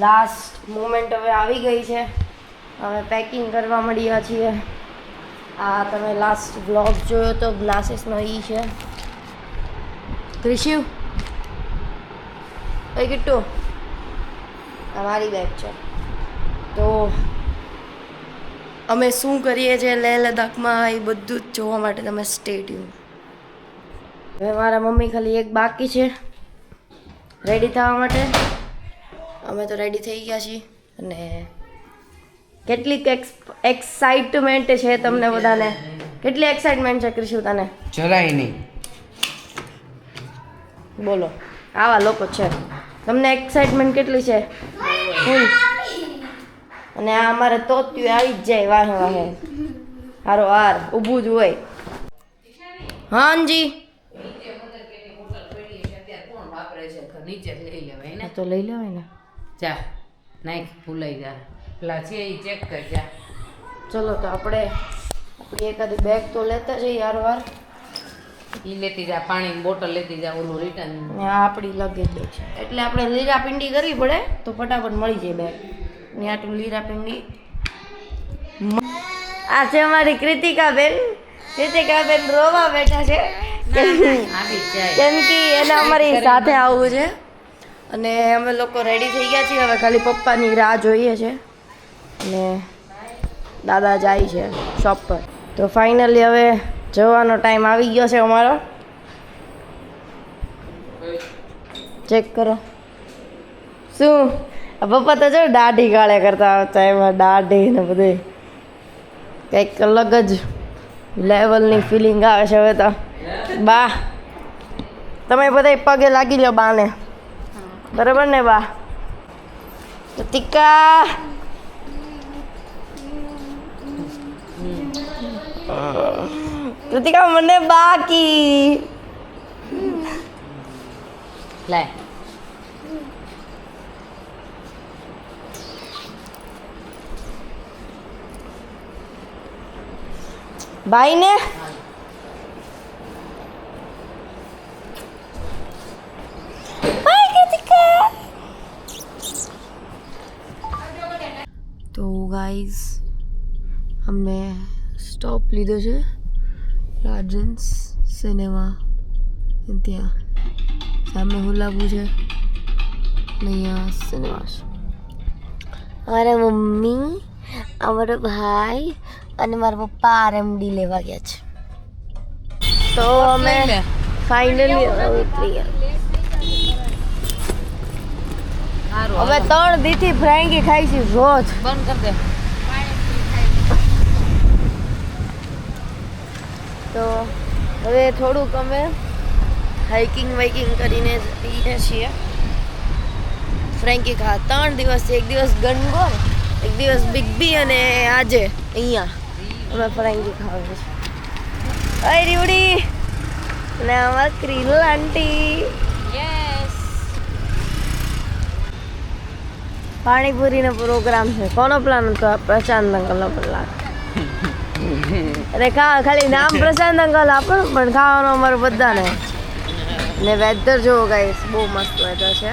Last moment હવે આવી ગઈ છે. હવે પેકિંગ કરવા મળ્યા છીએ. આ તમે લાસ્ટ વ્લોગ જોયો તો ગ્લાસીસનો ઈ છે. ક્રિશિવ એ કિટ્ટુ આ મારી બેગ છે. તો અમે શું કરીએ છીએ લેહ લદ્દાખમાં એ બધું જ જોવા માટે તમે સ્ટે ટ્યુન. હવે મારા મમ્મી ખાલી એક બાકી છે રેડી થવા માટે. અમે તો રેડી થઈ ગયા છીએ અને કેટલીક એક્સાઇટમેન્ટ છે તમને બધાને. કેટલી એક્સાઇટમેન્ટ છે ક્રિશુ તને? જરાય નહીં. બોલો આવા લોકો છે. તમને એક્સાઇટમેન્ટ કેટલી છે? ફૂલ. અને આ અમારે તોત્યું આવી જ જાય વાહે વાહે. હારો હાર ઊભું જ હોય. હાજી તો લઈ લેવાય ને. જા નાખ ભૂલાઈ જા પેલા છે એ ચેક કર જા. ચલો તો આપણે આપણી એકાદી બેગ તો લેતા જઈએ યાર વાર. ઈ લેતી જા, પાણીની બોટલ લેતી જા, ઓલું રિટર્ન. ને આ આપણી લગેજ બેગ છે એટલે આપણે લીરા પિંડી કરવી પડે તો ફટાફટ મળી જાય બેગ. ને આટલું લીરા પિંડી. આ છે અમારી કૃતિકાબેન. કૃતિકાબેન રોવા બેઠા છે કેમ કે એને અમારી સાથે આવવું છે. અને અમે લોકો રેડી થઈ ગયા છીએ. હવે ખાલી પપ્પાની રાહ જોઈએ છે અને દાદા જાય છે શોપ પર. તો ફાઇનલી હવે જવાનો ટાઈમ આવી ગયો છે અમારો. ચેક કરો શું પપ્પા તો જો દાઢી ગાળે કરતા આવતા. એમાં દાઢી ને બધું કંઈક અલગ જ લેવલની ફિલિંગ આવે છે હવે તો. બા તમે બધા પગે લાગી લો બાને. બરાબર ને બા? ટીકા કૃતિકા મને બાકી લાય. ભાઈ ને તો ગાઈઝ અમે સ્ટોપ લીધો છે રાજન્સ સિનેમા. ત્યાં સામે હુલાબુ છે અને અહીંયા સિનેમા છે. મારા મમ્મી, અમારો ભાઈ અને મારા પપ્પા આરએમડી લેવા ગયા છે. તો અમે ફાઇનલી ઉતરી ગયા. હવે 3 દીથી ફ્રેન્કી ખાઈ છે રોજ. બંધ કર દે. તો હવે થોડુંક અમે હાઇકિંગ વાઇકિંગ કરીને જઈએ છીએ. ફ્રેન્કી ખા 3 દિવસ. એક દિવસ ગણગોર, એક દિવસ બિગ બી અને આજે અહીંયા અમે ફ્રેન્કી ખાવા છે. અરે રીવડી અને અમારા ક્રીલ આંટી. યસ. પાણીપુરીનો પ્રોગ્રામ છે. કોનો પ્લાન હતો? પ્રશાંત અંકલનો પ્લાન. અરે ખાલી નામ પ્રશાંત અંકલ આપો પણ ખાવાનું અમારું બધાને. ને વેધર જોવો ગાઈસ, બહુ મસ્ત વેધર છે.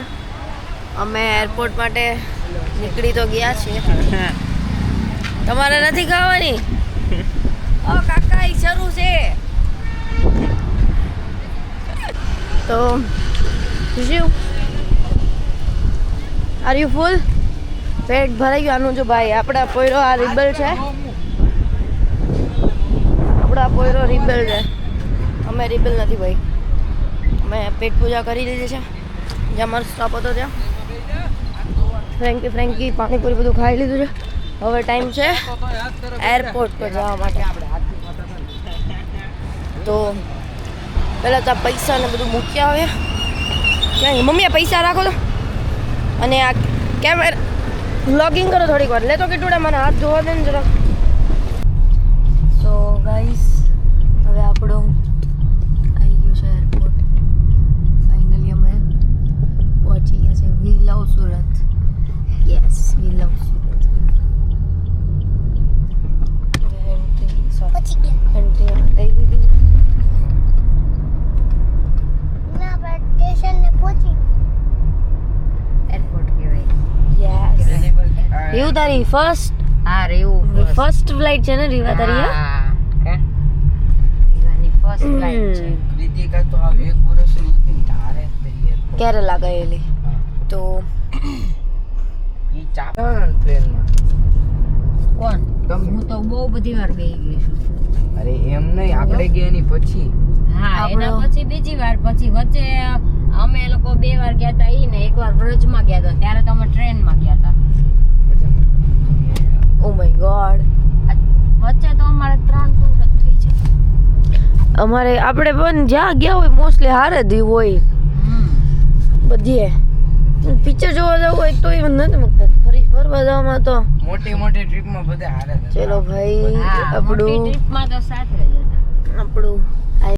અમે એરપોર્ટ માટે નીકળી તો ગયા છીએ. તમારે નથી ખાવાની? ઓ કાકા ઈ શરૂ છે. તો શું આર યુ ફૂલ? પેટ ભરાઈ ગયું આનું. જો ભાઈ આપણા પોયરો આ રિબલ છે. આપણા પોયરો રિબલ છે. અમે રિબલ નથી ભાઈ. અમે પેટ પૂજા કરી લીધી છે. જ્યાં અમારો સ્ટોપ હતો ત્યાં ફ્રેન્કી પાણીપુરી બધું ખાઈ લીધું છે. હવે ટાઈમ છે એરપોર્ટ પર જવા માટે. તો પહેલાં તો આ પૈસા ને બધું મૂક્યા આવે. ક્યાં મમ્મી આ પૈસા રાખો તો. અને આ કેમેરા વ્લોગિંગ કરો થોડીક વાર. લેતો કેટલું મને હાથ ધોવા દે ને જરાક. સો ગાઈસ હવે આપણો આવી ગયો છે એરપોર્ટ. ફાઇનલી અમે પહોંચી ગયા છે. We love Surat. Yes we love Surat. Entry લઈ લીધી છે. ના સ્ટેશન ને પહોંચી એરપોર્ટ કહેવાય. યસ રીવ તારી ફર્સ્ટ હા રેવું ફર્સ્ટ ફ્લાઇટ છે ને રીવા તારી હા રીવાની ફર્સ્ટ ફ્લાઇટ છે કૃતિકા તો આ 1 વર્ષની હતી ને તારે જ લઈ એરપોર્ટ. કેરલા ગયેલી તો ઈ ચાલે ટ્રેનમાં કોણ તમે હું તો બહુ બધી વાર બેહી ગઈ છું અરે એમ નહીં આપણે ગયા એની પછી હા એના પછી બીજી વાર પછી વચ્ચે અમે લોકો 2 વાર ગયા હતા ઈ ને એકવાર બ્રજમાં ગયા હતા ત્યારે તો અમે ટ્રેનમાં ગયા હતા પછી ઓ માય ગોડ વચ્ચે તો અમારે 3 ટૂર જ થઈ છે અમારે આપણે પણ જ્યાં ગયા હોય મોસ્ટલી હાર જ હોય બધીએ પિક્ચર જોવા જવું હોય તો એ નથી મૂકતા ફરી ફરવા જવામાં તો મોટી મોટી ટ્રીપમાં બધા હારે જ હતા. ચલો ભાઈ હા મોટી આપણું ટ્રીપમાં તો સાથે જ હતા આપણું